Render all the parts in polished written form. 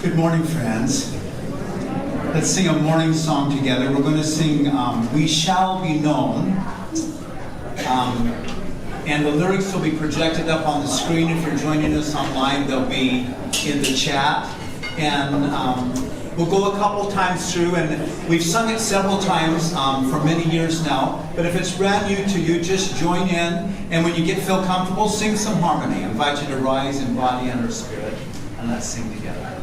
Good morning, friends. Let's sing a morning song together. We're going to sing We Shall Be Known. And the lyrics will be projected up on the screen. If you're joining us online, they'll be in the chat. And we'll go a couple times through, and we've sung it several times for many years now. But if it's brand new to you, just join in. And when you feel comfortable, sing some harmony. I invite you to rise in body and spirit. And let's sing together.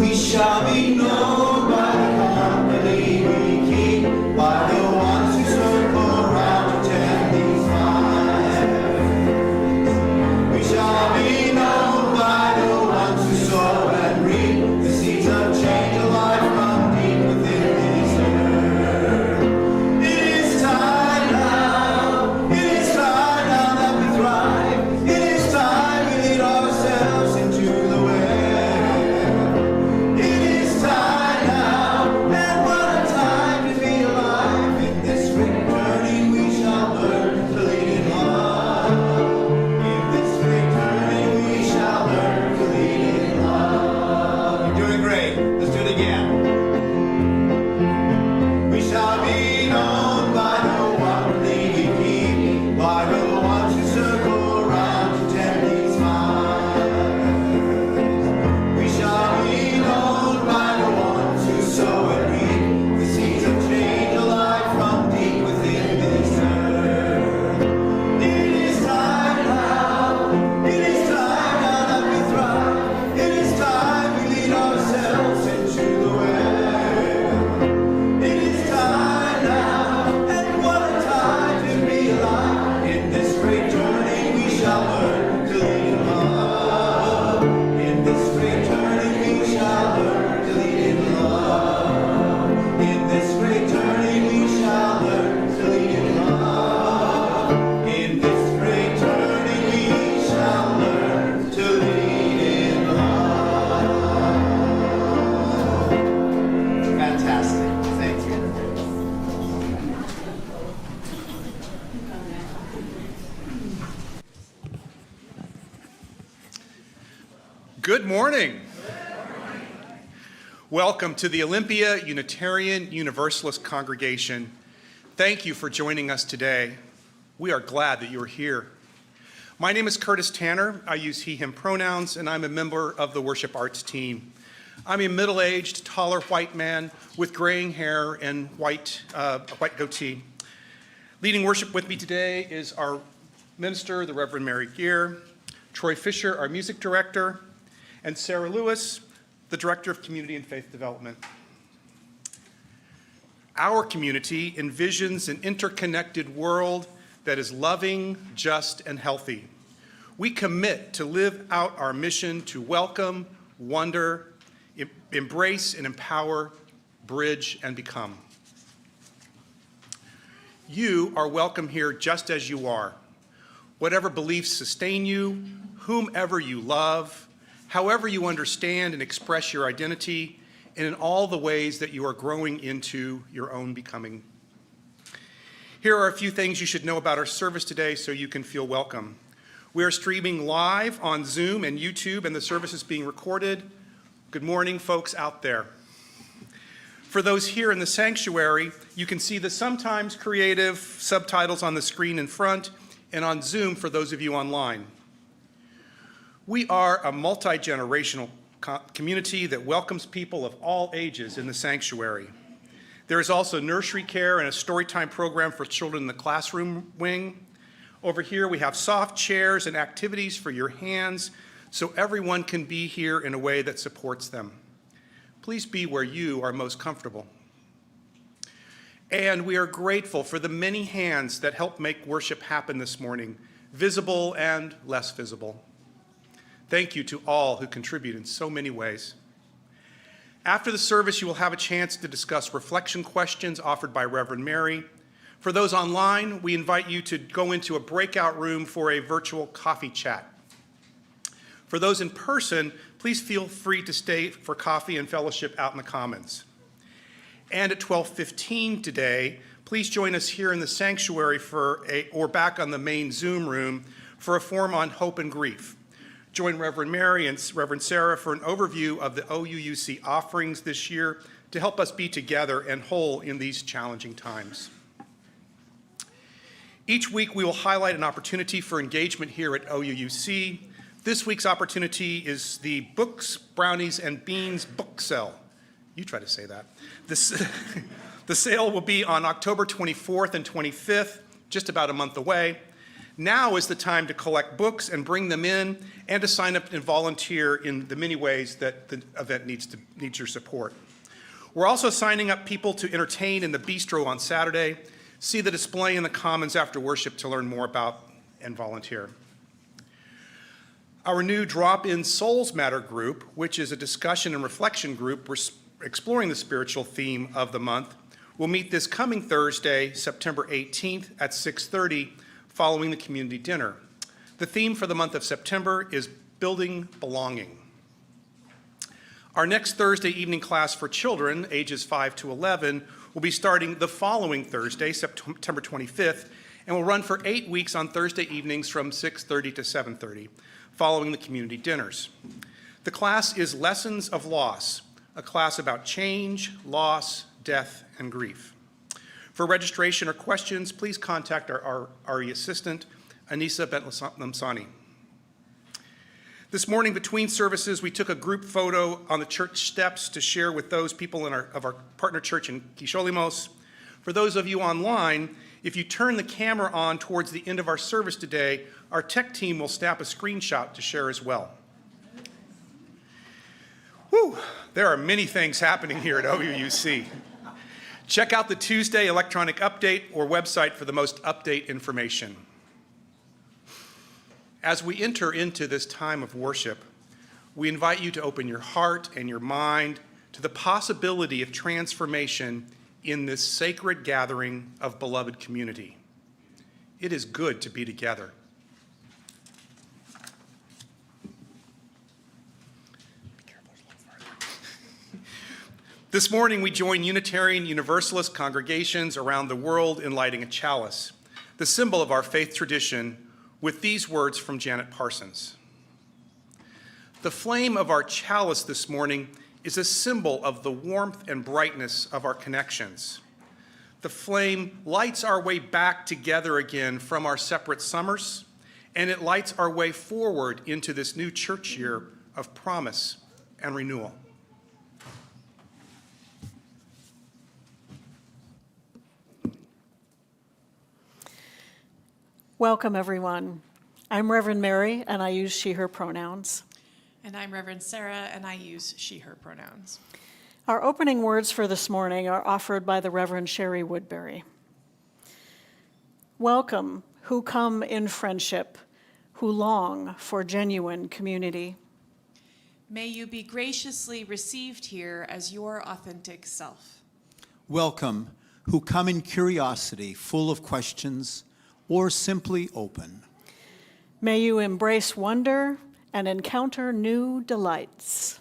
We shall be known by the company we keep, by the ones who circle around to tend these vines. We shall be known by the ones who sow and reap the seeds of change, a life from deep within this earth. It is time now, it is time now that we thrive. It is time we lead ourselves into the way. Good morning. Welcome to the Olympia Unitarian Universalist Congregation. Thank you for joining us today. We are glad that you are here. My name is Curtis Tanner. I use he, him pronouns, and I'm a member of the worship arts team. I'm a middle-aged, taller white man with graying hair and white goatee. Leading worship with me today is our minister, the Reverend Mary Gear, Troy Fisher, our music director, and Sara Lewis, the Director of Community and Faith Development. Our community envisions an interconnected world that is loving, just, and healthy. We commit to live out our mission to welcome, wonder, embrace, and empower, bridge, and become. You are welcome here just as you are. Whatever beliefs sustain you, whomever you love, however you understand and express your identity, and in all the ways that you are growing into your own becoming. Here are a few things you should know about our service today so you can feel welcome. We are streaming live on Zoom and YouTube, and the service is being recorded. Good morning, folks out there. For those here in the sanctuary, you can see the sometimes creative subtitles on the screen in front, and on Zoom for those of you online. We are a multi-generational community that welcomes people of all ages in the sanctuary. There is also nursery care and a storytime program for children in the classroom wing. Over here we have soft chairs and activities for your hands so everyone can be here in a way that supports them. Please be where you are most comfortable. And we are grateful for the many hands that help make worship happen this morning, visible and less visible. Thank you to all who contribute in so many ways. After the service, you will have a chance to discuss reflection questions offered by Reverend Mary. For those online, we invite you to go into a breakout room for a virtual coffee chat. For those in person, please feel free to stay for coffee and fellowship out in the Commons. And at 12:15 today, please join us here in the sanctuary or back on the main Zoom room for a forum on hope and grief. Join Reverend Mary and Reverend Sara for an overview of the OUUC offerings this year to help us be together and whole in these challenging times. Each week, we will highlight an opportunity for engagement here at OUUC. This week's opportunity is the Books, Brownies, and Beans book sale. You try to say that. The sale will be on October 24th and 25th, just about a month away. Now is the time to collect books and bring them in, and to sign up and volunteer in the many ways that the event needs your support. We're also signing up people to entertain in the bistro on Saturday. See the display in the Commons after worship to learn more about and volunteer. Our new Drop-In Souls Matter group, which is a discussion and reflection group exploring the spiritual theme of the month, will meet this coming Thursday, September 18th at 6:30, following the community dinner. The theme for the month of September is Building Belonging. Our next Thursday evening class for children, ages 5 to 11, will be starting the following Thursday, September 25th, and will run for 8 weeks on Thursday evenings from 6:30 to 7:30, following the community dinners. The class is Lessons of Loss, a class about change, loss, death, and grief. For registration or questions, please contact our RE assistant, Anissa Bentlamsani. This morning between services, we took a group photo on the church steps to share with those people of our partner church in Kisholimos. For those of you online, if you turn the camera on towards the end of our service today, our tech team will snap a screenshot to share as well. Whew, there are many things happening here at OUUC. Check out the Tuesday electronic update or website for the most update information. As we enter into this time of worship, we invite you to open your heart and your mind to the possibility of transformation in this sacred gathering of beloved community. It is good to be together. This morning, we join Unitarian Universalist congregations around the world in lighting a chalice, the symbol of our faith tradition, with these words from Janet Parsons. The flame of our chalice this morning is a symbol of the warmth and brightness of our connections. The flame lights our way back together again from our separate summers, and it lights our way forward into this new church year of promise and renewal. Welcome, everyone. I'm Reverend Mary, and I use she, her pronouns. And I'm Reverend Sara, and I use she, her pronouns. Our opening words for this morning are offered by the Reverend Sherry Woodbury. Welcome, who come in friendship, who long for genuine community. May you be graciously received here as your authentic self. Welcome, who come in curiosity, full of questions, or simply open. May you embrace wonder and encounter new delights.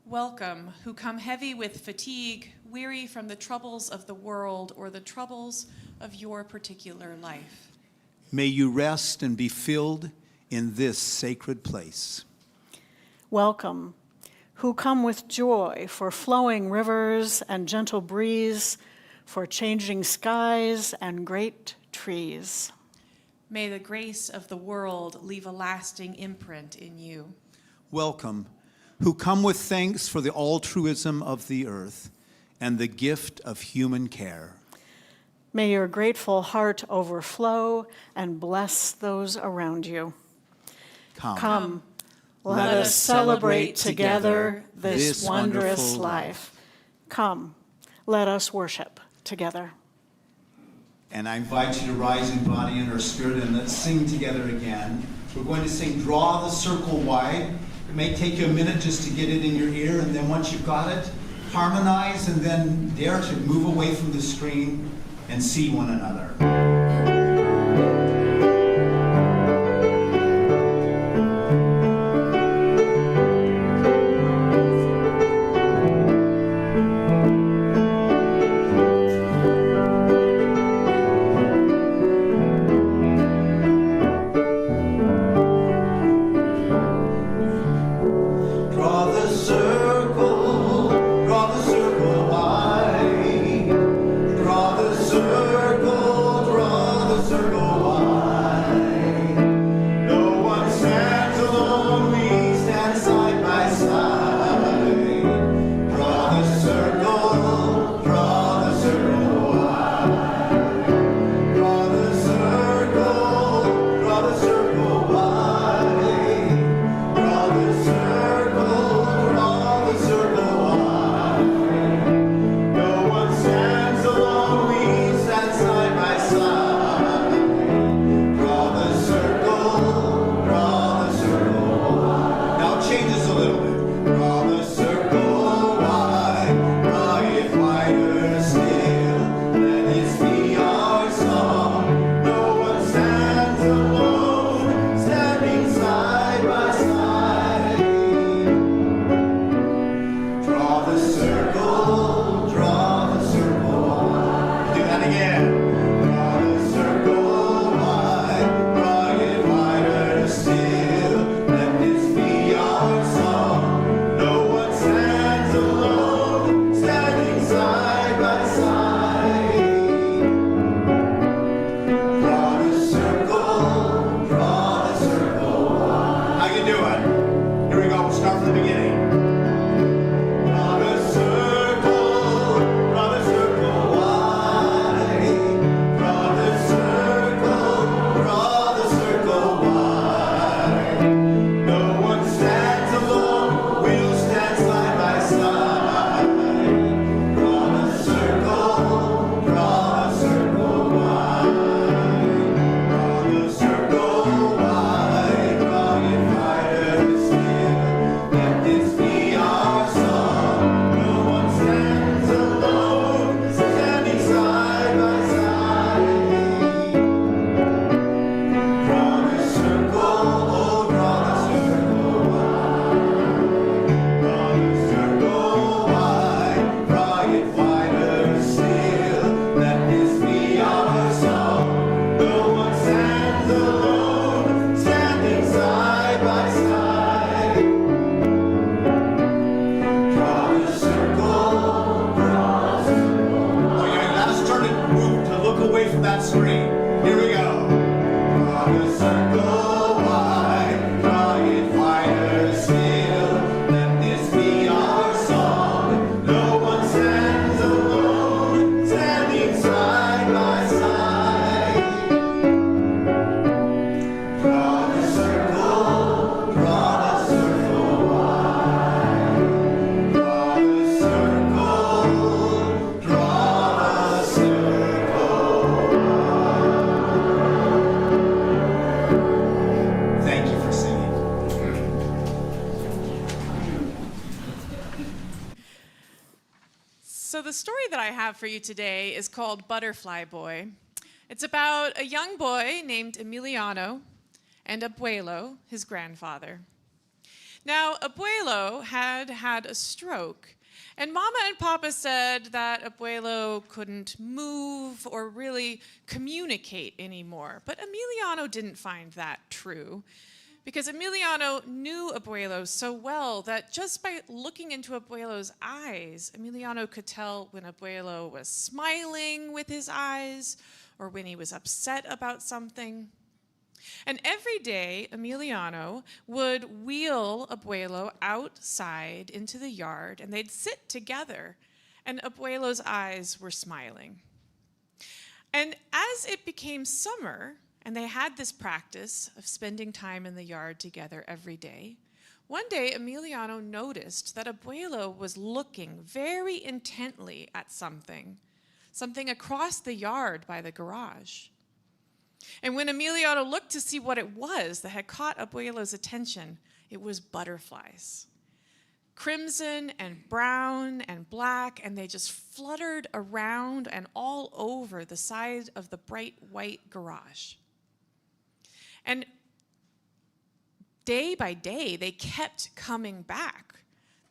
Welcome, who come heavy with fatigue, weary from the troubles of the world or the troubles of your particular life. May you rest and be filled in this sacred place. Welcome, who come with joy for flowing rivers and gentle breeze, for changing skies and great trees. May the grace of the world leave a lasting imprint in you. Welcome, who come with thanks for the altruism of the earth and the gift of human care. May your grateful heart overflow and bless those around you. Come, let us celebrate together this wondrous life. Come, let us worship together. And I invite you to rise in body and our spirit, and let's sing together again. We're going to sing Draw the Circle Wide. It may take you a minute just to get it in your ear, and then once you've got it, harmonize and then dare to move away from the screen and see one another. that screen. Here we go. Draw the circle wide, draw it wider still. Let this be our song. No one stands alone, standing side by side. Draw the circle wide. Draw the circle, draw the circle. Thank you for singing. So the story that I have for you today is called Butterfly Boy. It's about a young boy named Emiliano and Abuelo, his grandfather. Now, Abuelo had had a stroke, and Mama and Papa said that Abuelo couldn't move or really communicate anymore. But Emiliano didn't find that true, because Emiliano knew Abuelo so well that just by looking into Abuelo's eyes, Emiliano could tell when Abuelo was smiling with his eyes or when he was upset about something. And every day, Emiliano would wheel Abuelo outside into the yard, and they'd sit together, and Abuelo's eyes were smiling. And as it became summer, and they had this practice of spending time in the yard together every day, one day Emiliano noticed that Abuelo was looking very intently at something across the yard by the garage. And when Emiliano looked to see what it was that had caught Abuelo's attention, it was butterflies. Crimson and brown and black, and they just fluttered around and all over the side of the bright white garage. And day by day, they kept coming back.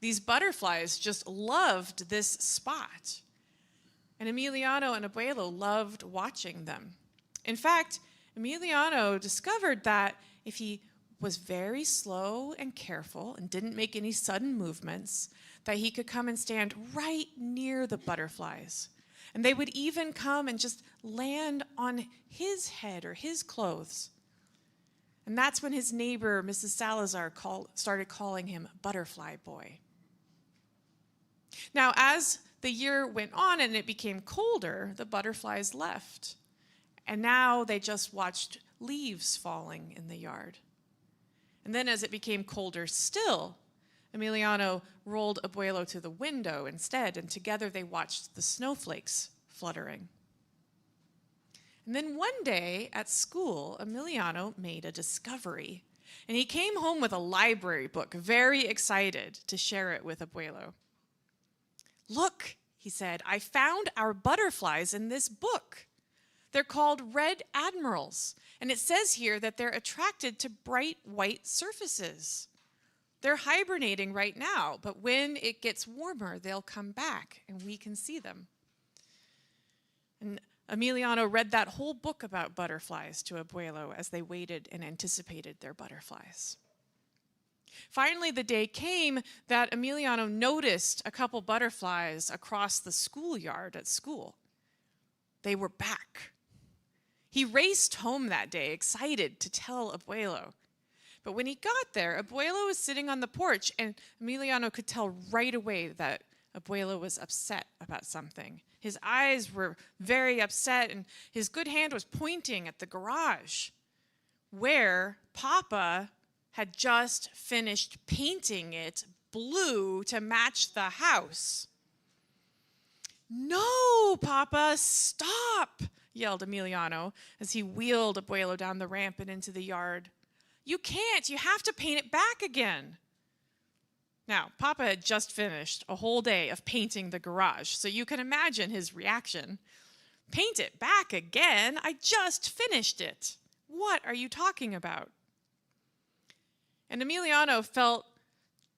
These butterflies just loved this spot. And Emiliano and Abuelo loved watching them. In fact, Emiliano discovered that if he was very slow and careful and didn't make any sudden movements, that he could come and stand right near the butterflies. And they would even come and just land on his head or his clothes. And that's when his neighbor, Mrs. Salazar, started calling him Butterfly Boy. Now, as the year went on and it became colder, the butterflies left. And now they just watched leaves falling in the yard. And then as it became colder still, Emiliano rolled Abuelo to the window instead, and together they watched the snowflakes fluttering. And then one day at school, Emiliano made a discovery. And he came home with a library book, very excited to share it with Abuelo. "Look," he said, "I found our butterflies in this book. They're called red admirals, and it says here that they're attracted to bright white surfaces. They're hibernating right now, but when it gets warmer, they'll come back, and we can see them." And Emiliano read that whole book about butterflies to Abuelo as they waited and anticipated their butterflies. Finally, the day came that Emiliano noticed a couple butterflies across the schoolyard at school. They were back. He raced home that day, excited to tell Abuelo. But when he got there, Abuelo was sitting on the porch, and Emiliano could tell right away that Abuelo was upset about something. His eyes were very upset, and his good hand was pointing at the garage, where Papa had just finished painting it blue to match the house. "No, Papa, stop!" yelled Emiliano as he wheeled Abuelo down the ramp and into the yard. "You can't. You have to paint it back again." Now, Papa had just finished a whole day of painting the garage, so you can imagine his reaction. "Paint it back again? I just finished it. What are you talking about?" And Emiliano felt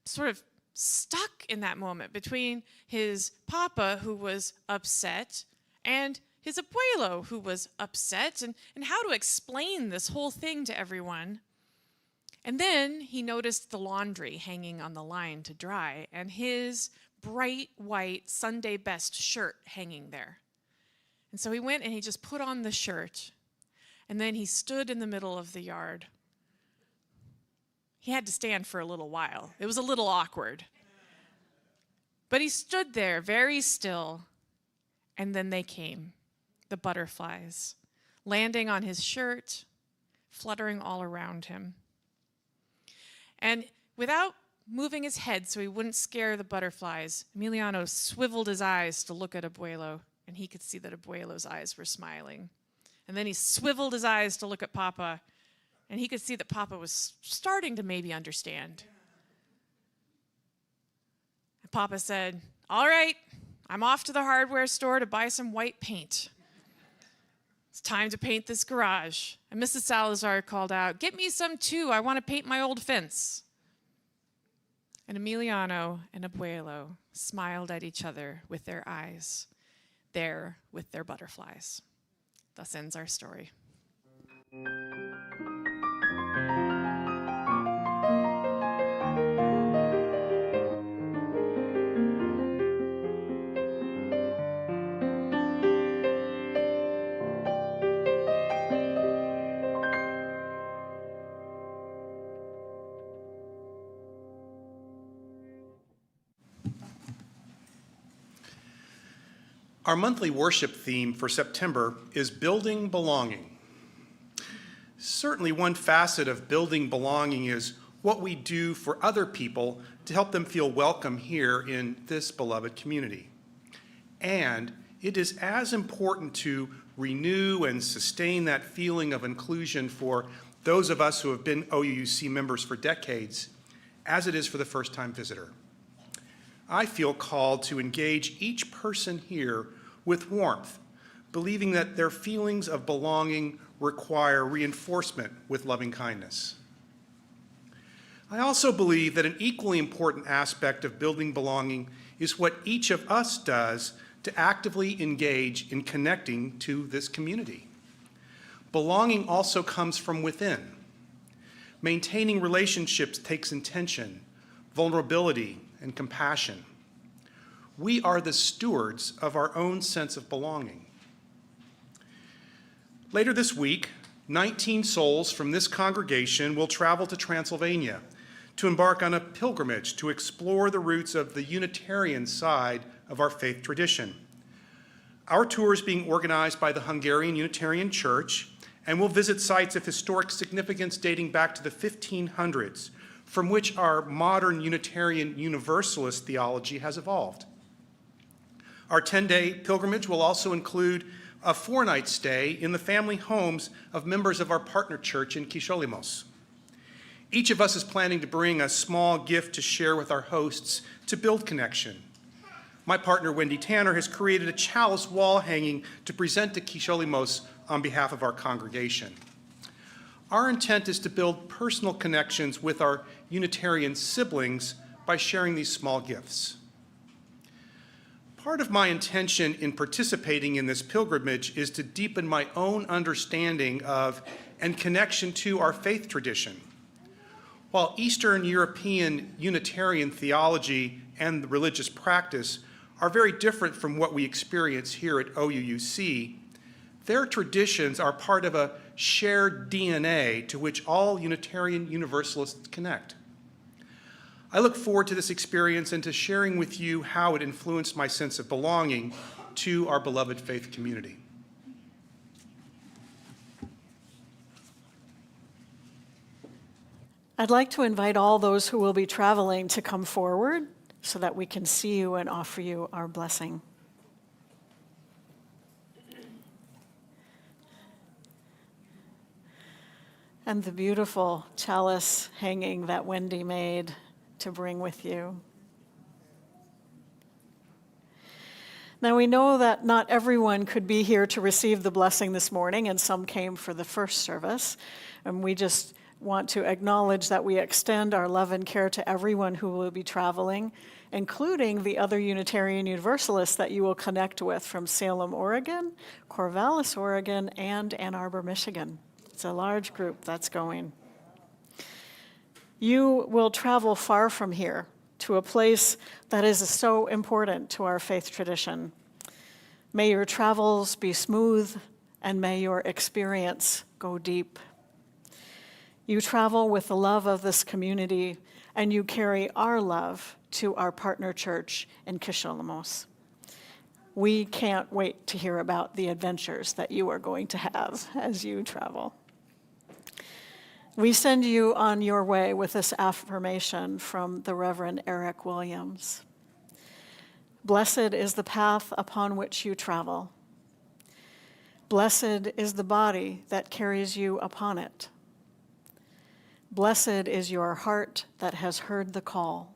sort of stuck in that moment between his Papa, who was upset, and his Abuelo, who was upset, and how to explain this whole thing to everyone. And then he noticed the laundry hanging on the line to dry, and his bright white Sunday best shirt hanging there. And so he went and he just put on the shirt. And then he stood in the middle of the yard. He had to stand for a little while. It was a little awkward. But he stood there very still. And then they came, the butterflies, landing on his shirt, fluttering all around him. And without moving his head so he wouldn't scare the butterflies, Emiliano swiveled his eyes to look at Abuelo, and he could see that Abuelo's eyes were smiling. And then he swiveled his eyes to look at Papa, and he could see that Papa was starting to maybe understand. And Papa said, "All right, I'm off to the hardware store to buy some white paint. It's time to paint this garage." And Mrs. Salazar called out, "Get me some too. I want to paint my old fence." And Emiliano and Abuelo smiled at each other with their eyes, there with their butterflies. Thus ends our story. Our monthly worship theme for September is Building Belonging. Certainly one facet of building belonging is what we do for other people to help them feel welcome here in this beloved community. And it is as important to renew and sustain that feeling of inclusion for those of us who have been OUUC members for decades as it is for the first-time visitor. I feel called to engage each person here with warmth, believing that their feelings of belonging require reinforcement with loving kindness. I also believe that an equally important aspect of building belonging is what each of us does to actively engage in connecting to this community. Belonging also comes from within. Maintaining relationships takes intention, vulnerability, and compassion. We are the stewards of our own sense of belonging. Later this week, 19 souls from this congregation will travel to Transylvania to embark on a pilgrimage to explore the roots of the Unitarian side of our faith tradition. Our tour is being organized by the Hungarian Unitarian Church and will visit sites of historic significance dating back to the 1500s, from which our modern Unitarian Universalist theology has evolved. Our 10-day pilgrimage will also include a 4-night stay in the family homes of members of our partner church in Kisholimos. Each of us is planning to bring a small gift to share with our hosts to build connection. My partner, Wendy Tanner, has created a chalice wall hanging to present to Kisholimos on behalf of our congregation. Our intent is to build personal connections with our Unitarian siblings by sharing these small gifts. Part of my intention in participating in this pilgrimage is to deepen my own understanding of and connection to our faith tradition. While Eastern European Unitarian theology and religious practice are very different from what we experience here at OUUC, their traditions are part of a shared DNA to which all Unitarian Universalists connect. I look forward to this experience and to sharing with you how it influenced my sense of belonging to our beloved faith community. I'd like to invite all those who will be traveling to come forward so that we can see you and offer you our blessing. And the beautiful chalice hanging that Wendy made to bring with you. Now we know that not everyone could be here to receive the blessing this morning, and some came for the first service. And we just want to acknowledge that we extend our love and care to everyone who will be traveling, including the other Unitarian Universalists that you will connect with from Salem, Oregon, Corvallis, Oregon, and Ann Arbor, Michigan. It's a large group that's going. You will travel far from here to a place that is so important to our faith tradition. May your travels be smooth, and may your experience go deep. You travel with the love of this community, and you carry our love to our partner church in Kisholamos. We can't wait to hear about the adventures that you are going to have as you travel. We send you on your way with this affirmation from the Reverend Eric Williams. Blessed is the path upon which you travel. Blessed is the body that carries you upon it. Blessed is your heart that has heard the call.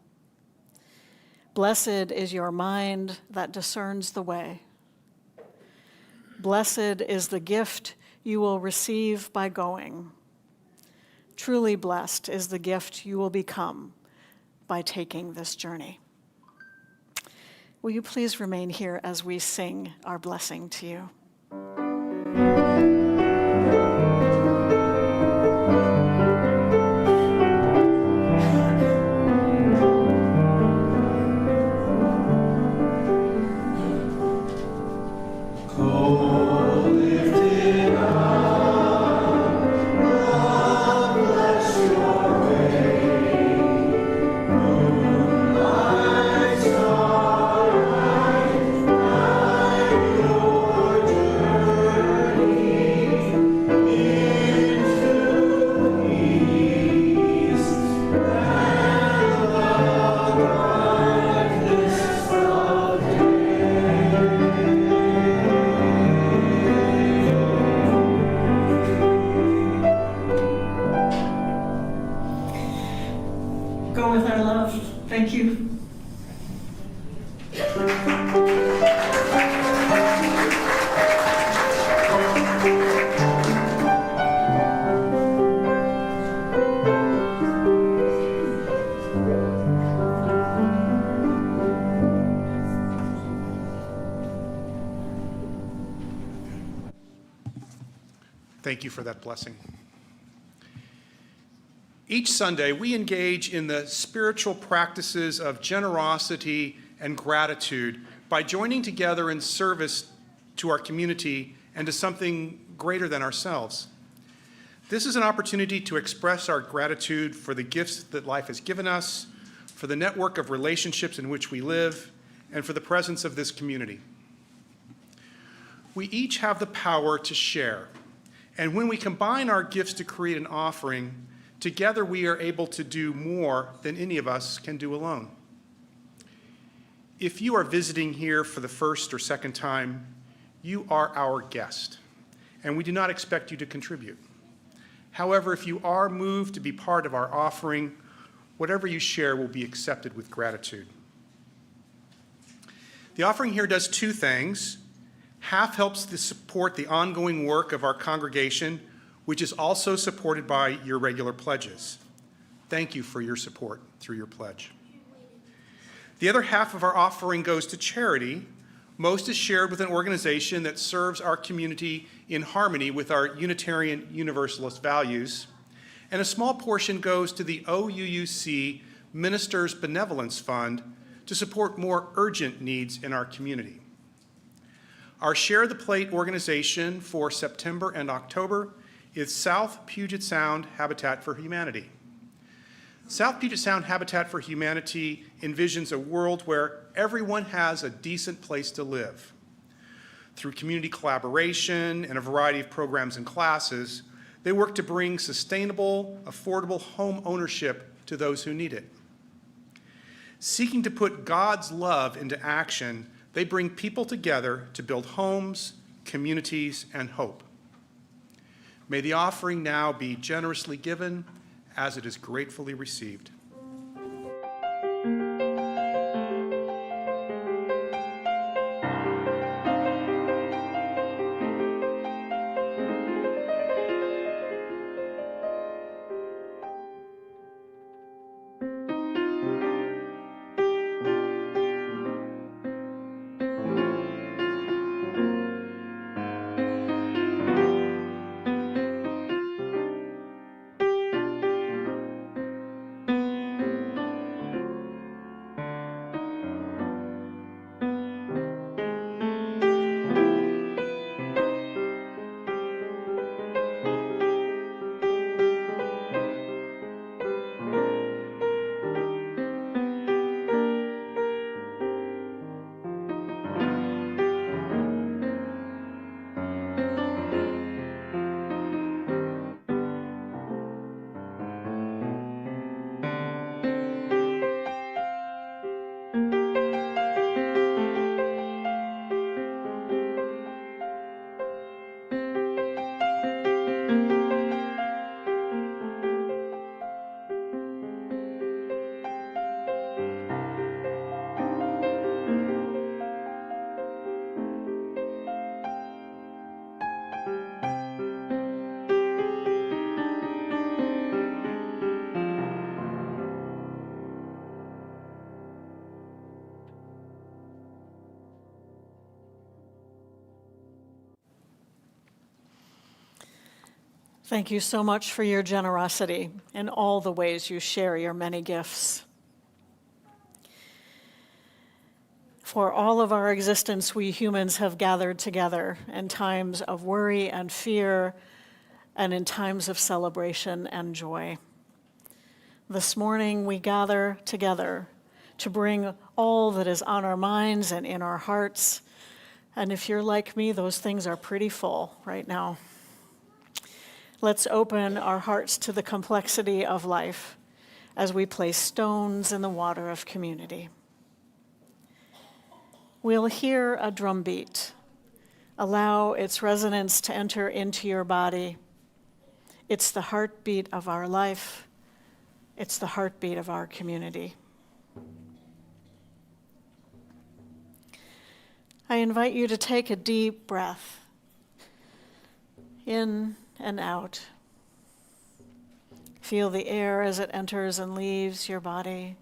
Blessed is your mind that discerns the way. Blessed is the gift you will receive by going. Truly blessed is the gift you will become by taking this journey. Will you please remain here as we sing our blessing to you? Go with our love. Thank you. Thank you for that blessing. Each Sunday, we engage in the spiritual practices of generosity and gratitude by joining together in service to our community and to something greater than ourselves. This is an opportunity to express our gratitude for the gifts that life has given us, for the network of relationships in which we live, and for the presence of this community. We each have the power to share, and when we combine our gifts to create an offering, together we are able to do more than any of us can do alone. If you are visiting here for the first or second time, you are our guest, and we do not expect you to contribute. However, if you are moved to be part of our offering, whatever you share will be accepted with gratitude. The offering here does two things. Half helps to support the ongoing work of our congregation, which is also supported by your regular pledges. Thank you for your support through your pledge. The other half of our offering goes to charity. Most is shared with an organization that serves our community in harmony with our Unitarian Universalist values, and a small portion goes to the OUUC Ministers Benevolence Fund to support more urgent needs in our community. Our Share the Plate organization for September and October is South Puget Sound Habitat for Humanity. South Puget Sound Habitat for Humanity envisions a world where everyone has a decent place to live. Through community collaboration and a variety of programs and classes, they work to bring sustainable, affordable home ownership to those who need it. Seeking to put God's love into action, they bring people together to build homes, communities, and hope. May the offering now be generously given as it is gratefully received. Thank you so much for your generosity in all the ways you share your many gifts. For all of our existence, we humans have gathered together in times of worry and fear and in times of celebration and joy. This morning, we gather together to bring all that is on our minds and in our hearts. And if you're like me, those things are pretty full right now. Let's open our hearts to the complexity of life as we place stones in the water of community. We'll hear a drum beat. Allow its resonance to enter into your body. It's the heartbeat of our life. It's the heartbeat of our community. I invite you to take a deep breath in and out. Feel the air as it enters and leaves your body.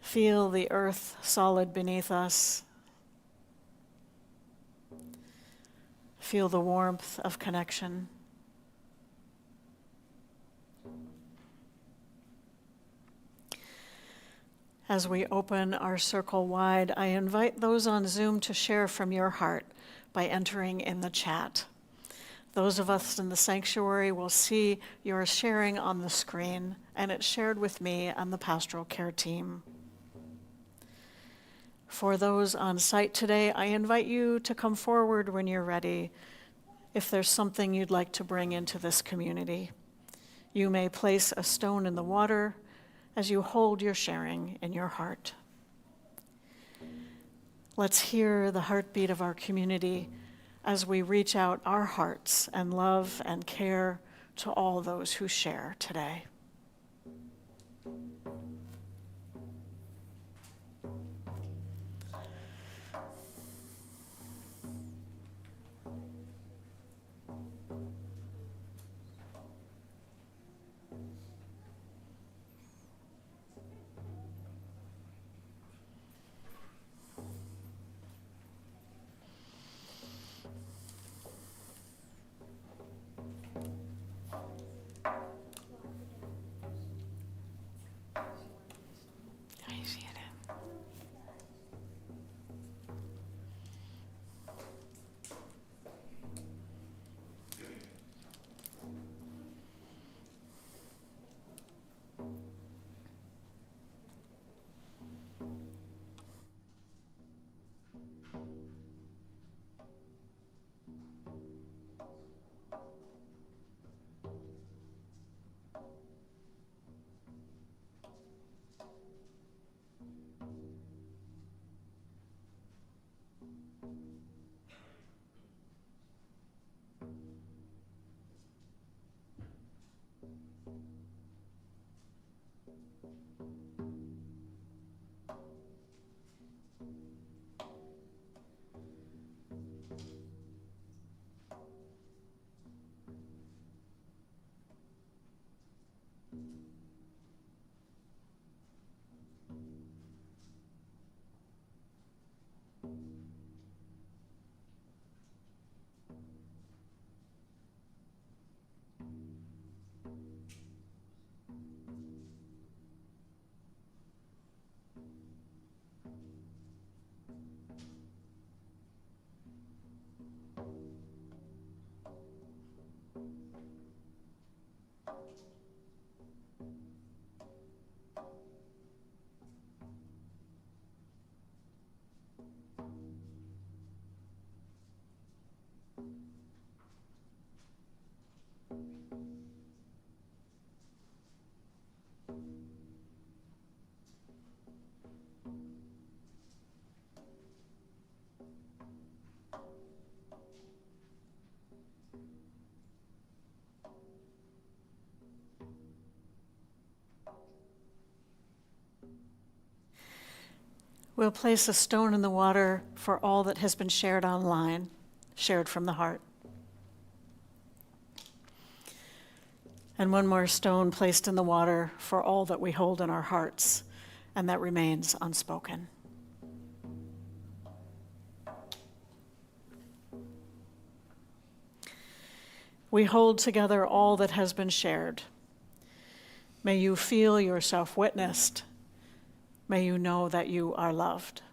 Feel the earth solid beneath us. Feel the warmth of connection. As we open our circle wide, I invite those on Zoom to share from your heart by entering in the chat. Those of us in the sanctuary will see your sharing on the screen, and it's shared with me and the pastoral care team. For those on site today, I invite you to come forward when you're ready if there's something you'd like to bring into this community. You may place a stone in the water as you hold your sharing in your heart. Let's hear the heartbeat of our community as we reach out our hearts and love and care to all those who share today. We'll place a stone in the water for all that has been shared online, shared from the heart. And one more stone placed in the water for all that we hold in our hearts and that remains unspoken. we hold together all that has been shared. May you feel yourself witnessed. May you know that you are loved.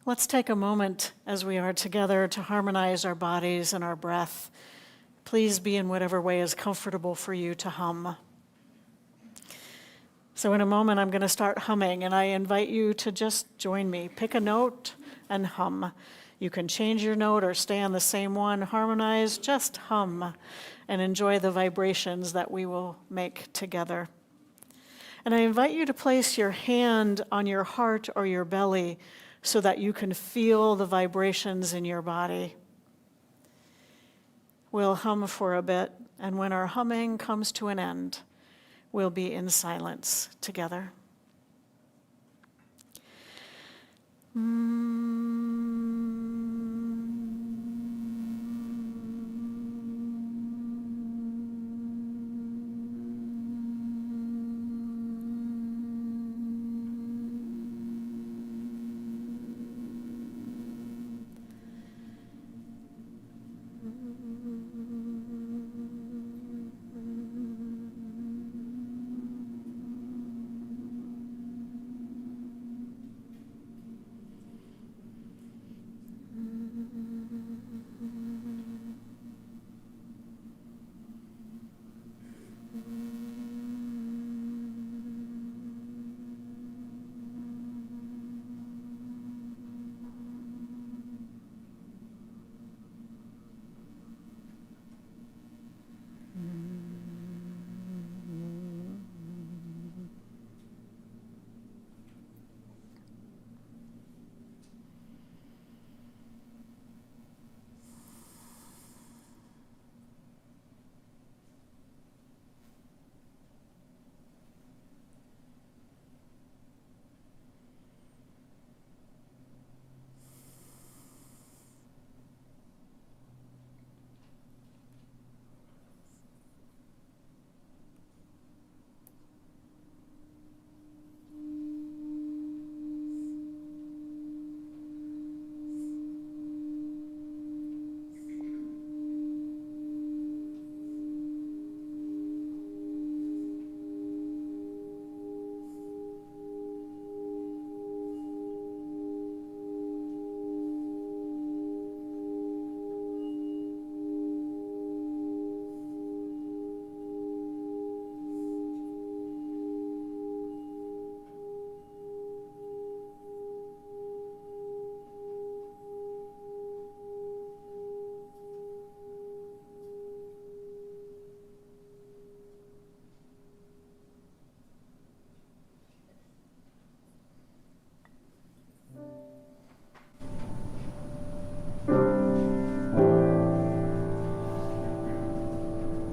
Let's take a moment as we are together to harmonize our bodies and our breath. Please be in whatever way is comfortable for you to hum. So in a moment, I'm going to start humming, and I invite you to just join me. Pick a note and hum. You can change your note or stay on the same one. Harmonize, just hum, and enjoy the vibrations that we will make together. And I invite you to place your hand on your heart or your belly so that you can feel the vibrations in your body. We'll hum for a bit, and when our humming comes to an end, we'll be in silence together.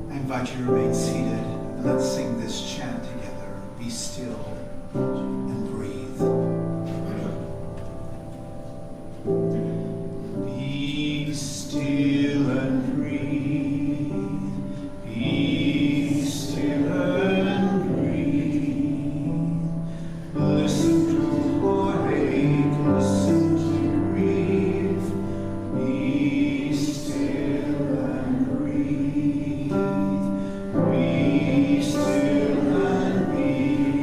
I invite you to remain seated, and let's sing this chant together. Be still and breathe. Be still and breathe. Be still and breathe. Listen to heartache, listen to grief. Be still and breathe. Be still and breathe.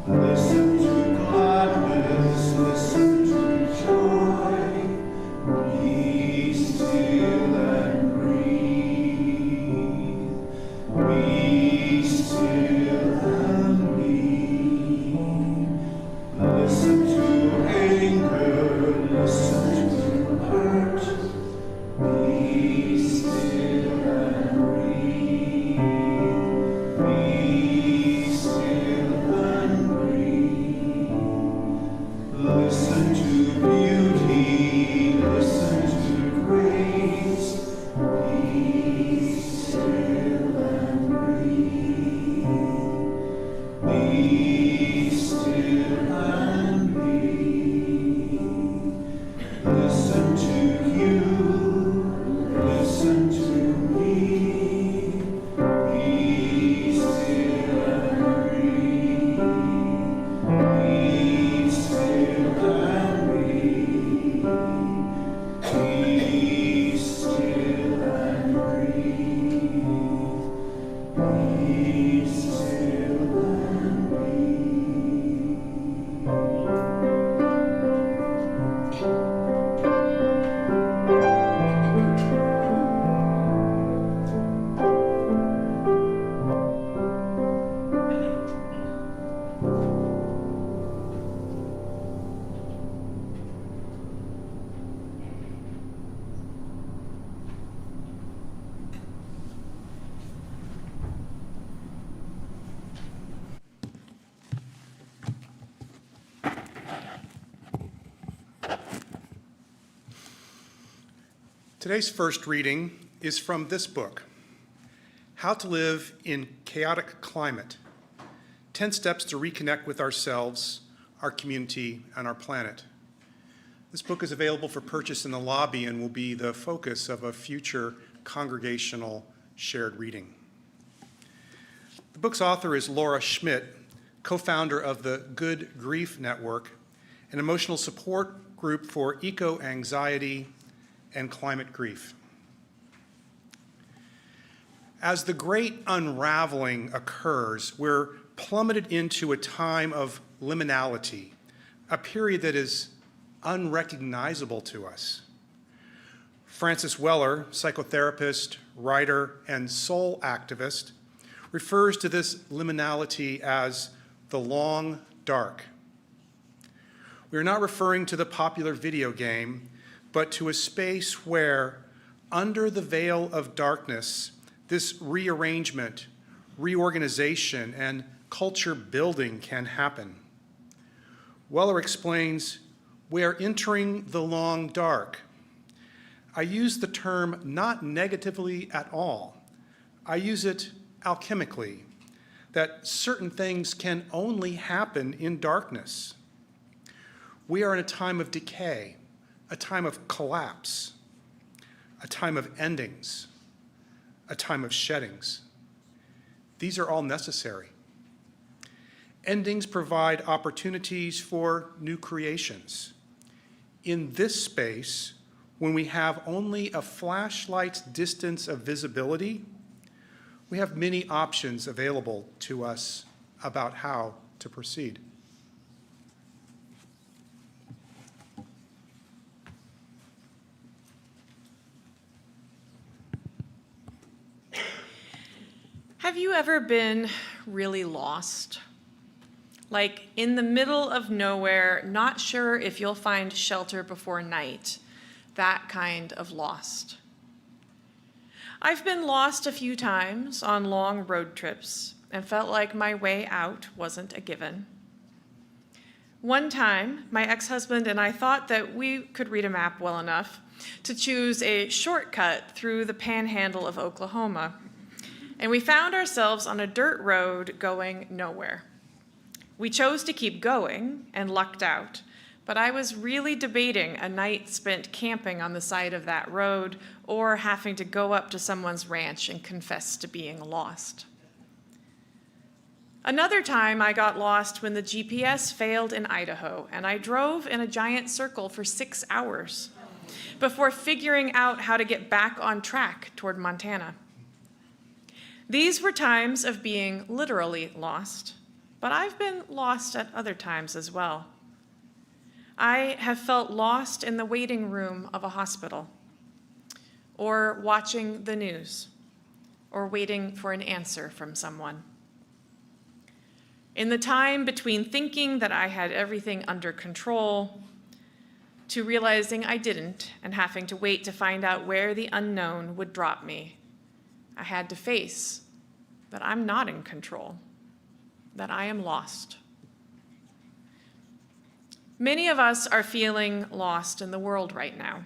Listen to gladness, listen to joy. Be still and breathe. Be still and breathe. Listen to anger, listen to hurt. Be still and breathe. Be still and breathe. Listen to beauty, listen to grace. Be still and breathe. Be still and breathe. Listen to you, listen to me. Be still and breathe. Be still Today's first reading is from this book, How to Live in Chaotic Climate, 10 Steps to Reconnect with Ourselves, our Community, and our Planet. This book is available for purchase in the lobby and will be the focus of a future congregational shared reading. The book's author is Laura Schmidt, co-founder of the Good Grief Network, an emotional support group for eco-anxiety and climate grief. As the great unraveling occurs, we're plummeted into a time of liminality, a period that is unrecognizable to us. Frances Weller, psychotherapist, writer, and soul activist, refers to this liminality as the long dark. We are not referring to the popular video game, but to a space where, under the veil of darkness, this rearrangement, reorganization, and culture building can happen. Weller explains, we are entering the long dark. I use the term not negatively at all. I use it alchemically, that certain things can only happen in darkness. We are in a time of decay, a time of collapse, a time of endings, a time of sheddings. These are all necessary. Endings provide opportunities for new creations. In this space, when we have only a flashlight's distance of visibility, we have many options available to us about how to proceed. Have you ever been really lost? Like in the middle of nowhere, not sure if you'll find shelter before night. That kind of lost. I've been lost a few times on long road trips and felt like my way out wasn't a given. One time, my ex-husband and I thought that we could read a map well enough to choose a shortcut through the panhandle of Oklahoma. And we found ourselves on a dirt road going nowhere. We chose to keep going and lucked out, but I was really debating a night spent camping on the side of that road or having to go up to someone's ranch and confess to being lost. Another time I got lost when the GPS failed in Idaho, and I drove in a giant circle for 6 hours before figuring out how to get back on track toward Montana. These were times of being literally lost, but I've been lost at other times as well. I have felt lost in the waiting room of a hospital, or watching the news, or waiting for an answer from someone. In the time between thinking that I had everything under control to realizing I didn't and having to wait to find out where the unknown would drop me, I had to face that I'm not in control, that I am lost. Many of us are feeling lost in the world right now.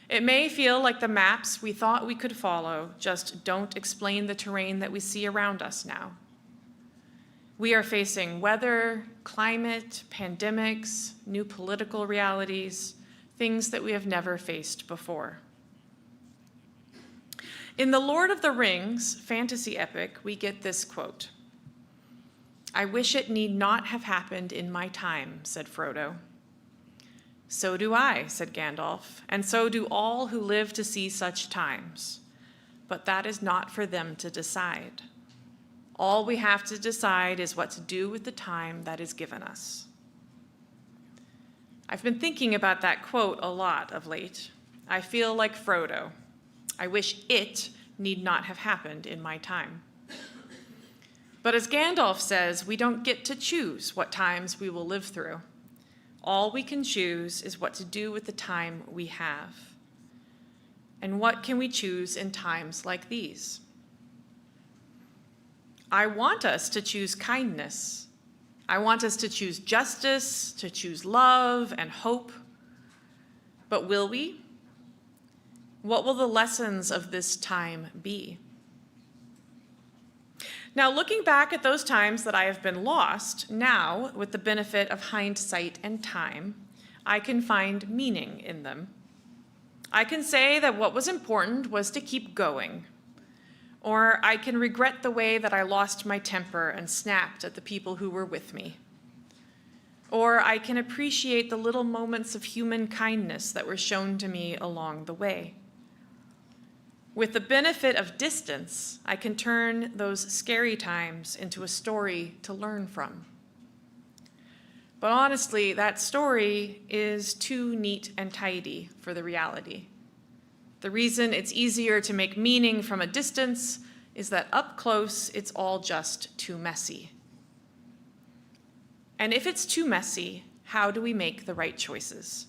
It may feel like the maps we thought we could follow just don't explain the terrain that we see around us now. We are facing weather, climate, pandemics, new political realities, things that we have never faced before. In The Lord of the Rings fantasy epic, we get this quote, "I wish it need not have happened in my time," said Frodo. "So do I," said Gandalf, "and so do all who live to see such times. But that is not for them to decide. All we have to decide is what to do with the time that is given us." I've been thinking about that quote a lot of late. I feel like Frodo. I wish it need not have happened in my time. But as Gandalf says, we don't get to choose what times we will live through. All we can choose is what to do with the time we have. And what can we choose in times like these? I want us to choose kindness. I want us to choose justice, to choose love and hope. But will we? What will the lessons of this time be? Now, looking back at those times that I have been lost, now, with the benefit of hindsight and time, I can find meaning in them. I can say that what was important was to keep going. Or I can regret the way that I lost my temper and snapped at the people who were with me. Or I can appreciate the little moments of human kindness that were shown to me along the way. With the benefit of distance, I can turn those scary times into a story to learn from. But honestly, that story is too neat and tidy for the reality. The reason it's easier to make meaning from a distance is that up close, it's all just too messy. And if it's too messy, how do we make the right choices?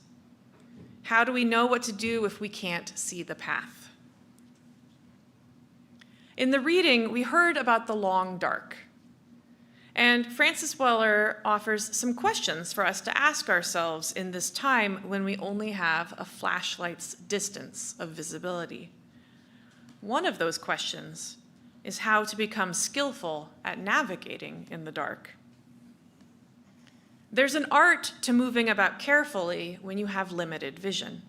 How do we know what to do if we can't see the path? In the reading, we heard about the long dark. And Francis Weller offers some questions for us to ask ourselves in this time when we only have a flashlight's distance of visibility. One of those questions is how to become skillful at navigating in the dark. There's an art to moving about carefully when you have limited vision.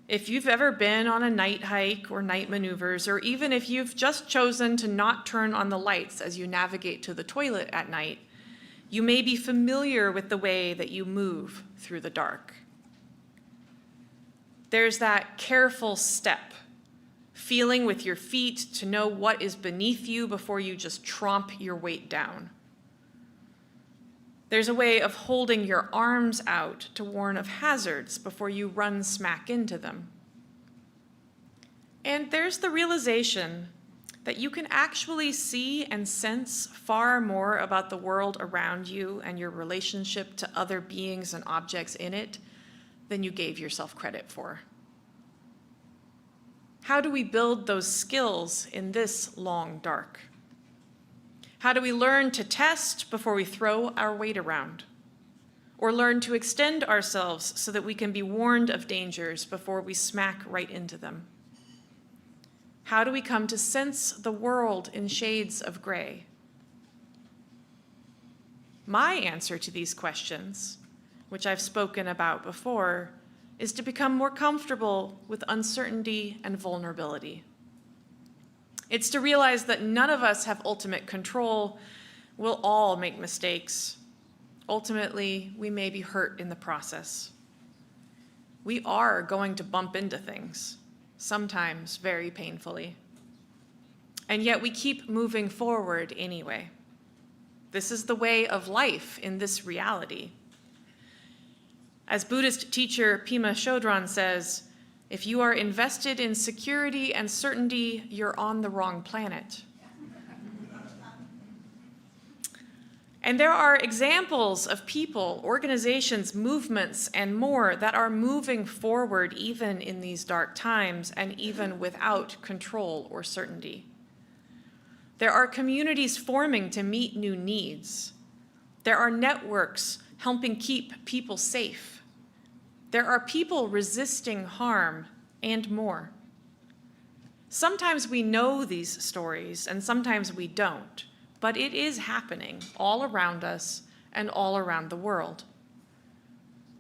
If you've ever been on a night hike or night maneuvers, or even if you've just chosen to not turn on the lights as you navigate to the toilet at night, you may be familiar with the way that you move through the dark. There's that careful step, feeling with your feet to know what is beneath you before you just tromp your weight down. There's a way of holding your arms out to warn of hazards before you run smack into them. And there's the realization that you can actually see and sense far more about the world around you and your relationship to other beings and objects in it than you gave yourself credit for. How do we build those skills in this long dark? How do we learn to test before we throw our weight around? Or learn to extend ourselves so that we can be warned of dangers before we smack right into them? How do we come to sense the world in shades of gray? My answer to these questions, which I've spoken about before, is to become more comfortable with uncertainty and vulnerability. It's to realize that none of us have ultimate control. We'll all make mistakes. Ultimately, we may be hurt in the process. We are going to bump into things, sometimes very painfully. And yet we keep moving forward anyway. This is the way of life in this reality. As Buddhist teacher Pema Chodron says, if you are invested in security and certainty, you're on the wrong planet. And there are examples of people, organizations, movements, and more that are moving forward even in these dark times and even without control or certainty. There are communities forming to meet new needs. There are networks helping keep people safe. There are people resisting harm and more. Sometimes we know these stories and sometimes we don't, but it is happening all around us and all around the world.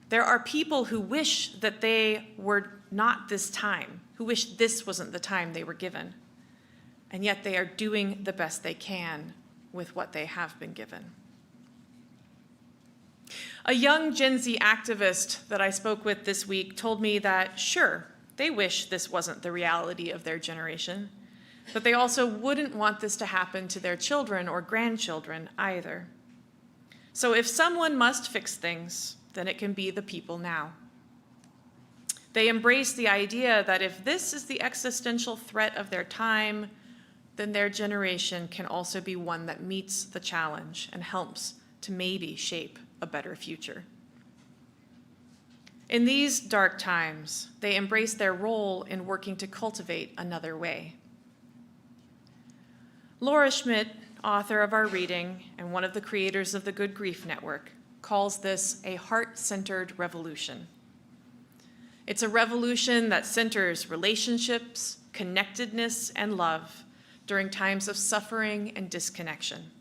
There are people who wish that they were not this time, who wish this wasn't the time they were given, and yet they are doing the best they can with what they have been given. A young Gen Z activist that I spoke with this week told me that, sure, they wish this wasn't the reality of their generation, but they also wouldn't want this to happen to their children or grandchildren either. So if someone must fix things, then it can be the people now. They embrace the idea that if this is the existential threat of their time, then their generation can also be one that meets the challenge and helps to maybe shape a better future. In these dark times, they embrace their role in working to cultivate another way. Laura Schmidt, author of our reading and one of the creators of the Good Grief Network, calls this a heart-centered revolution. It's a revolution that centers relationships, connectedness, and love during times of suffering and disconnection.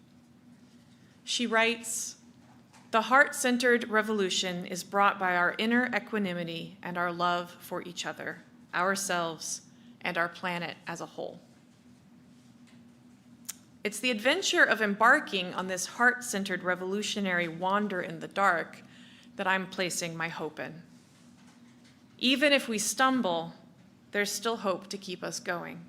She writes, "The heart-centered revolution is brought by our inner equanimity and our love for each other, ourselves, and our planet as a whole." It's the adventure of embarking on this heart-centered revolutionary wander in the dark that I'm placing my hope in. Even if we stumble, there's still hope to keep us going.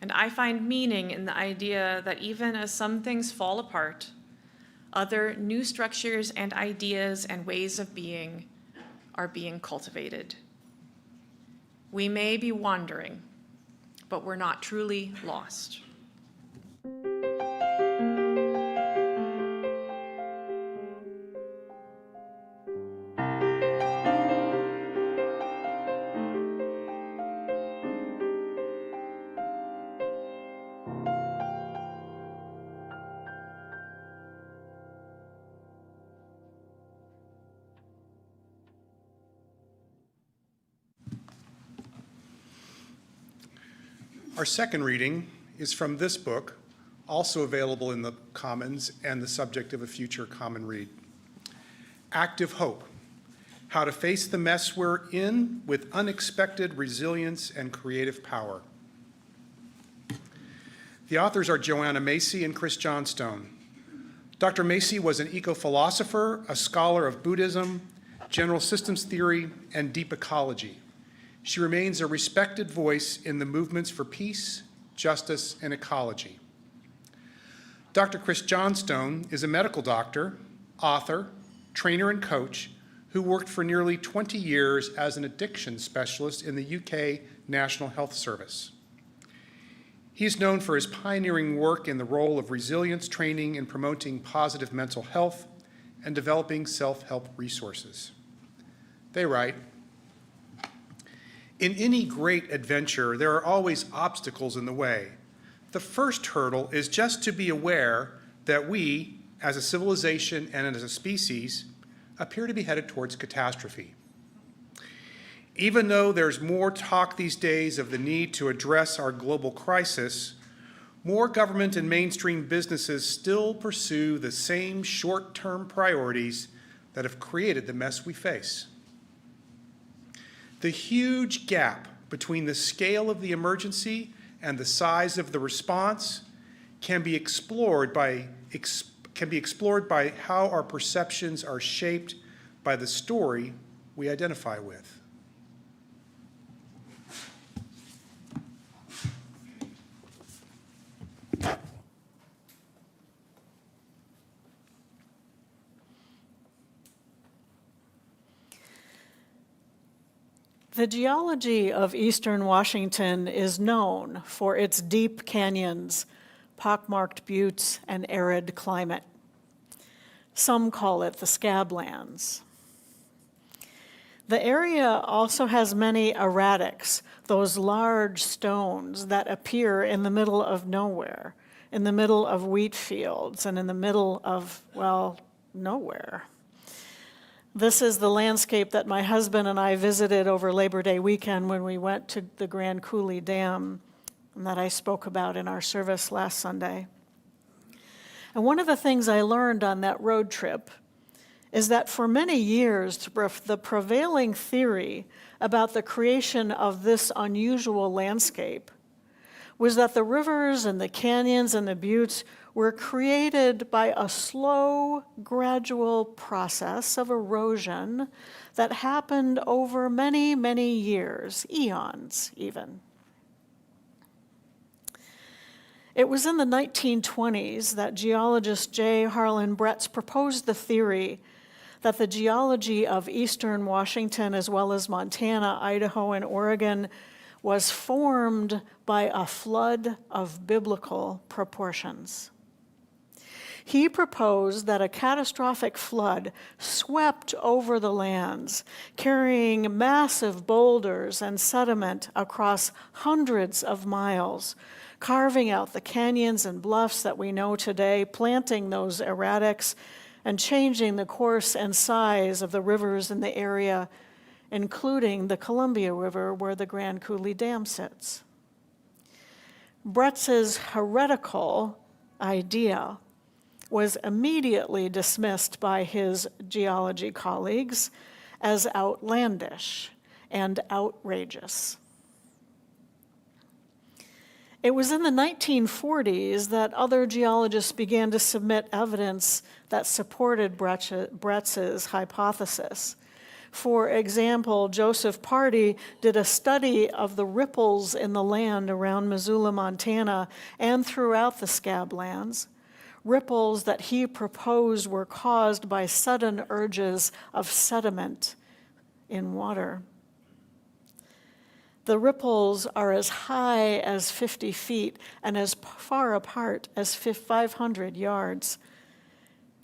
And I find meaning in the idea that even as some things fall apart, other new structures and ideas and ways of being are being cultivated. We may be wandering, but we're not truly lost. Our second reading is from this book, also available in the Commons and the subject of a future Common Read. Active Hope: How to Face the Mess We're In with Unexpected Resilience and Creative Power. The authors are Joanna Macy and Chris Johnstone. Dr. Macy was an eco-philosopher, a scholar of Buddhism, general systems theory, and deep ecology. She remains a respected voice in the movements for peace, justice, and ecology. Dr. Chris Johnstone is a medical doctor, author, trainer, and coach who worked for nearly 20 years as an addiction specialist in the UK National Health Service. He is known for his pioneering work in the role of resilience training in promoting positive mental health and developing self-help resources. They write, "In any great adventure, there are always obstacles in the way. The first hurdle is just to be aware that we, as a civilization and as a species, appear to be headed towards catastrophe. Even though there's more talk these days of the need to address our global crisis, more government and mainstream businesses still pursue the same short-term priorities that have created the mess we face. The huge gap between the scale of the emergency and the size of the response can be explored by how our perceptions are shaped by the story we identify with." The geology of eastern Washington is known for its deep canyons, pockmarked buttes, and arid climate. Some call it the Scablands. The area also has many erratics, those large stones that appear in the middle of nowhere, in the middle of wheat fields, and in the middle of, well, nowhere. This is the landscape that my husband and I visited over Labor Day weekend when we went to the Grand Coulee Dam, and that I spoke about in our service last Sunday. And one of the things I learned on that road trip is that for many years, the prevailing theory about the creation of this unusual landscape was that the rivers and the canyons and the buttes were created by a slow, gradual process of erosion that happened over many, many years, eons even. It was in the 1920s that geologist J. Harlan Bretz proposed the theory that the geology of eastern Washington, as well as Montana, Idaho, and Oregon, was formed by a flood of biblical proportions. He proposed that a catastrophic flood swept over the lands, carrying massive boulders and sediment across hundreds of miles, carving out the canyons and bluffs that we know today, planting those erratics, and changing the course and size of the rivers in the area including the Columbia River where the Grand Coulee Dam sits. Bretz's heretical idea was immediately dismissed by his geology colleagues as outlandish and outrageous. It was in the 1940s that other geologists began to submit evidence that supported Bretz's hypothesis. For example, Joseph Pardee did a study of the ripples in the land around Missoula, Montana, and throughout the Scablands, ripples that he proposed were caused by sudden urges of sediment in water. The ripples are as high as 50 feet and as far apart as 500 yards,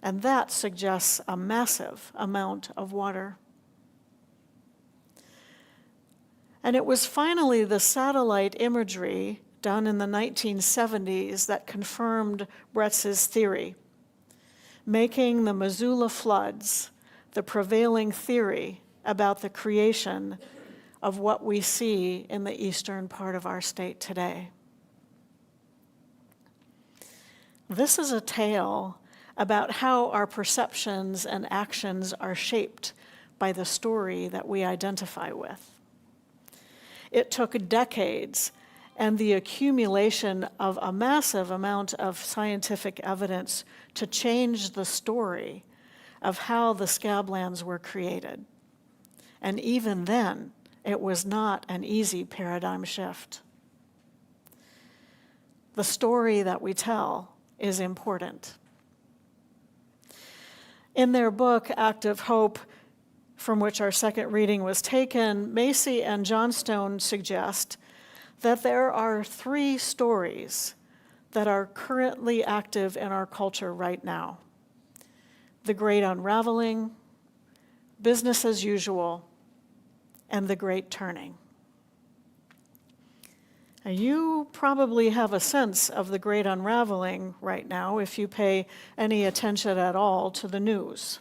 and that suggests a massive amount of water. And it was finally the satellite imagery done in the 1970s that confirmed Bretz's theory, making the Missoula floods the prevailing theory about the creation of what we see in the eastern part of our state today. This is a tale about how our perceptions and actions are shaped by the story that we identify with. It took decades and the accumulation of a massive amount of scientific evidence to change the story of how the Scablands were created. And even then, it was not an easy paradigm shift. The story that we tell is important. In their book, Act of Hope, from which our second reading was taken, Macy and Johnstone suggest that there are 3 stories that are currently active in our culture right now: the Great Unraveling, Business as Usual, and the Great Turning. Now, you probably have a sense of the Great Unraveling right now if you pay any attention at all to the news.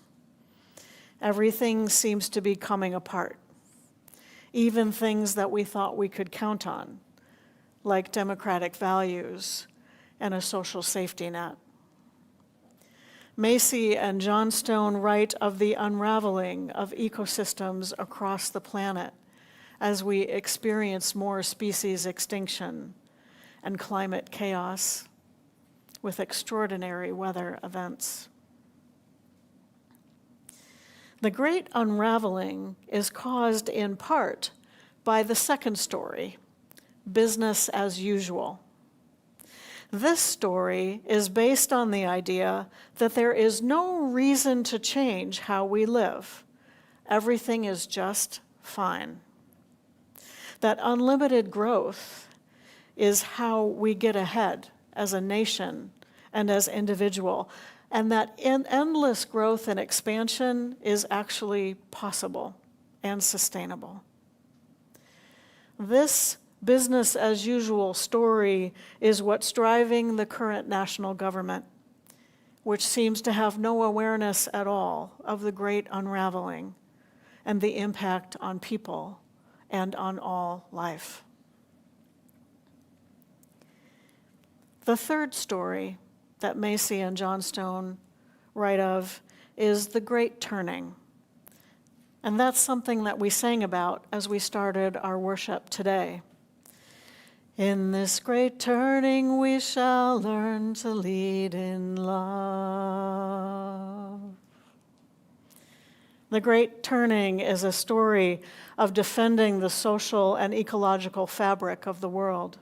Everything seems to be coming apart, even things that we thought we could count on, like democratic values and a social safety net. Macy and Johnstone write of the unraveling of ecosystems across the planet as we experience more species extinction and climate chaos with extraordinary weather events. The Great Unraveling is caused in part by the second story, Business as Usual. This story is based on the idea that there is no reason to change how we live. Everything is just fine. That unlimited growth is how we get ahead as a nation and as individual, and that endless growth and expansion is actually possible and sustainable. This business as usual story is what's driving the current national government, which seems to have no awareness at all of the Great Unraveling and the impact on people and on all life. The third story that Macy and Johnstone write of is the Great Turning. And that's something that we sang about as we started our worship today. In this great turning we shall learn to lead in love. The Great Turning is a story of defending the social and ecological fabric of the world.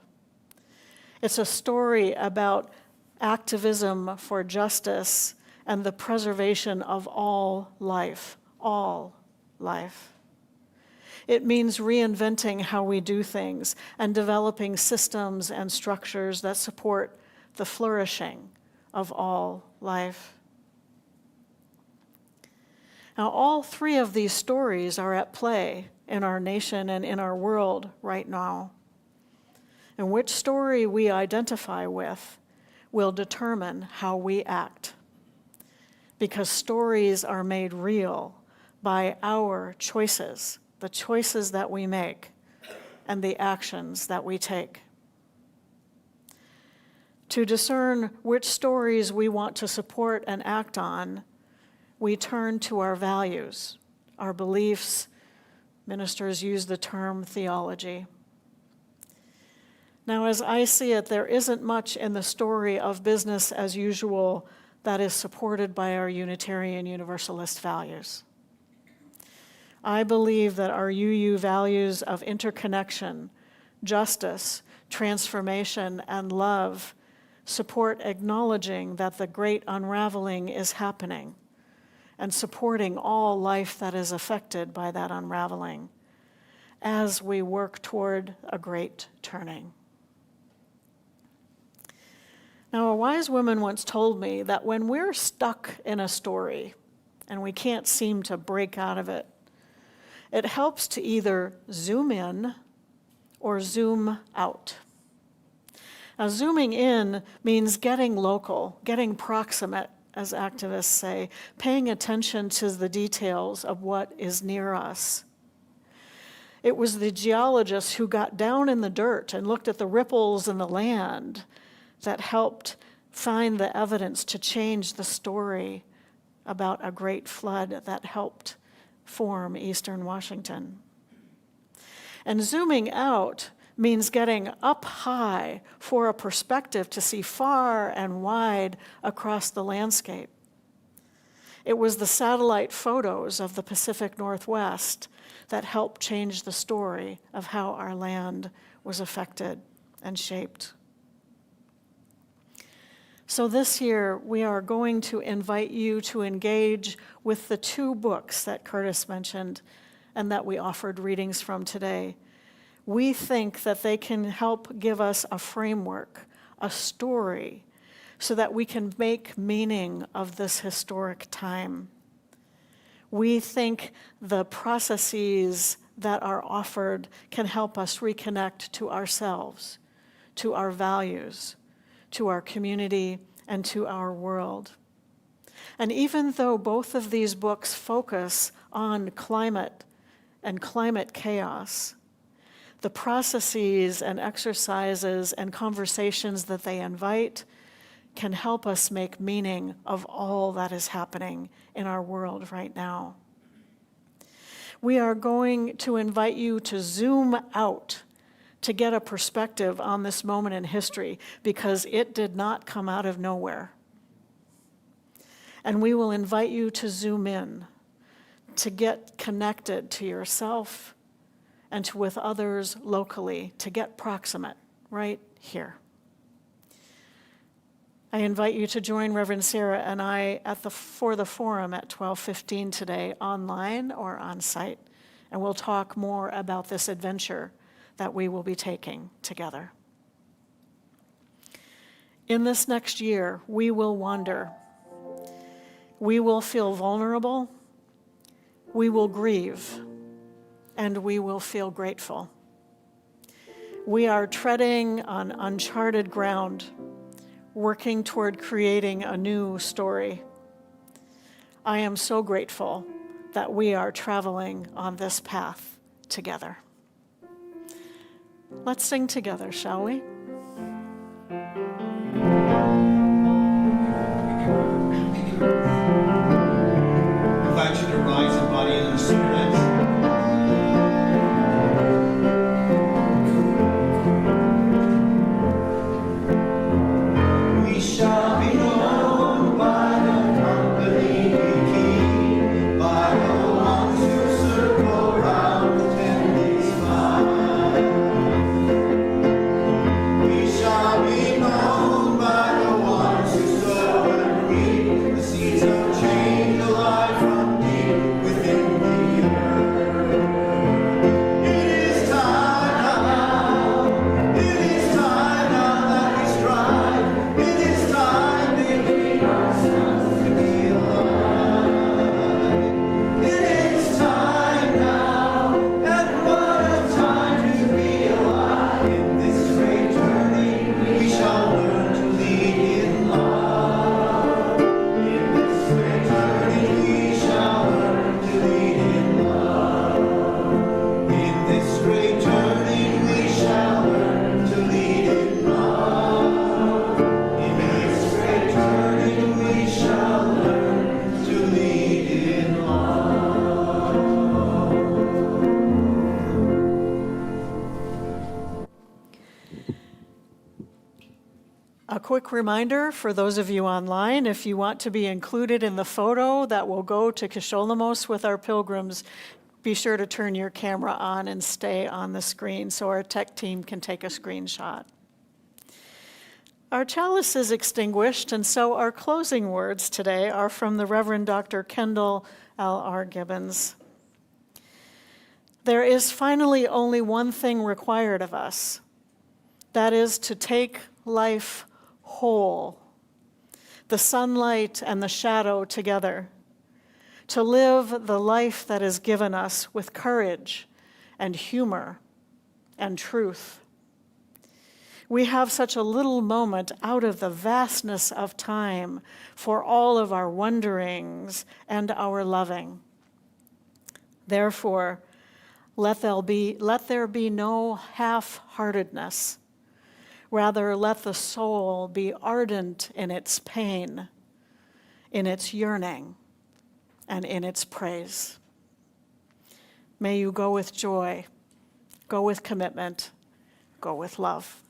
It's a story about activism for justice and the preservation of all life, all life. It means reinventing how we do things and developing systems and structures that support the flourishing of all life. Now, all 3 of these stories are at play in our nation and in our world right now. And which story we identify with will determine how we act. Because stories are made real by our choices the choices that we make, and the actions that we take. To discern which stories we want to support and act on, we turn to our values, our beliefs. Ministers use the term theology. Now, as I see it, there isn't much in the story of business as usual that is supported by our Unitarian Universalist values. I believe that our UU values of interconnection, justice, transformation, and love support acknowledging that the great unraveling is happening and supporting all life that is affected by that unraveling as we work toward a great turning. Now, a wise woman once told me that when we're stuck in a story and we can't seem to break out of it, it helps to either zoom in or zoom out. Now, zooming in means getting local, getting proximate, as activists say, paying attention to the details of what is near us. It was the geologists who got down in the dirt and looked at the ripples in the land that helped find the evidence to change the story about a great flood that helped form Eastern Washington. And zooming out means getting up high for a perspective to see far and wide across the landscape. It was the satellite photos of the Pacific Northwest that helped change the story of how our land was affected and shaped. So this year, we are going to invite you to engage with the two books that Curtis mentioned and that we offered readings from today. We think that they can help give us a framework, a story, so that we can make meaning of this historic time. We think the processes that are offered can help us reconnect to ourselves, to our values, to our community, and to our world. And even though both of these books focus on climate and climate chaos, the processes and exercises and conversations that they invite can help us make meaning of all that is happening in our world right now. We are going to invite you to zoom out to get a perspective on this moment in history, because it did not come out of nowhere. And we will invite you to zoom in, to get connected to yourself and to with others locally, to get proximate right here. I invite you to join Reverend Sara and I for the forum at 12:15 today, online or on site, and we'll talk more about this adventure that we will be taking together. In this next year, we will wander. We will feel vulnerable. We will grieve. And we will feel grateful. We are treading on uncharted ground, working toward creating a new story. I am so grateful that we are traveling on this path together. Let's sing together, shall we? I invite you to rise in body and in spirit. We shall be known by the company we keep, by the ones who circle round and they smile. quick reminder for those of you online, if you want to be included in the photo that will go to Kisholamos with our pilgrims, be sure to turn your camera on and stay on the screen so our tech team can take a screenshot. Our chalice is extinguished, and so our closing words today are from the Reverend Dr. Kendall L.R. Gibbons. There is finally only one thing required of us. That is to take life whole, the sunlight and the shadow together, to live the life that is given us with courage and humor and truth. We have such a little moment out of the vastness of time for all of our wonderings and our loving. Therefore, let there be no half-heartedness. Rather, let the soul be ardent in its pain, in its yearning, and in its praise. May you go with joy, go with commitment, go with love.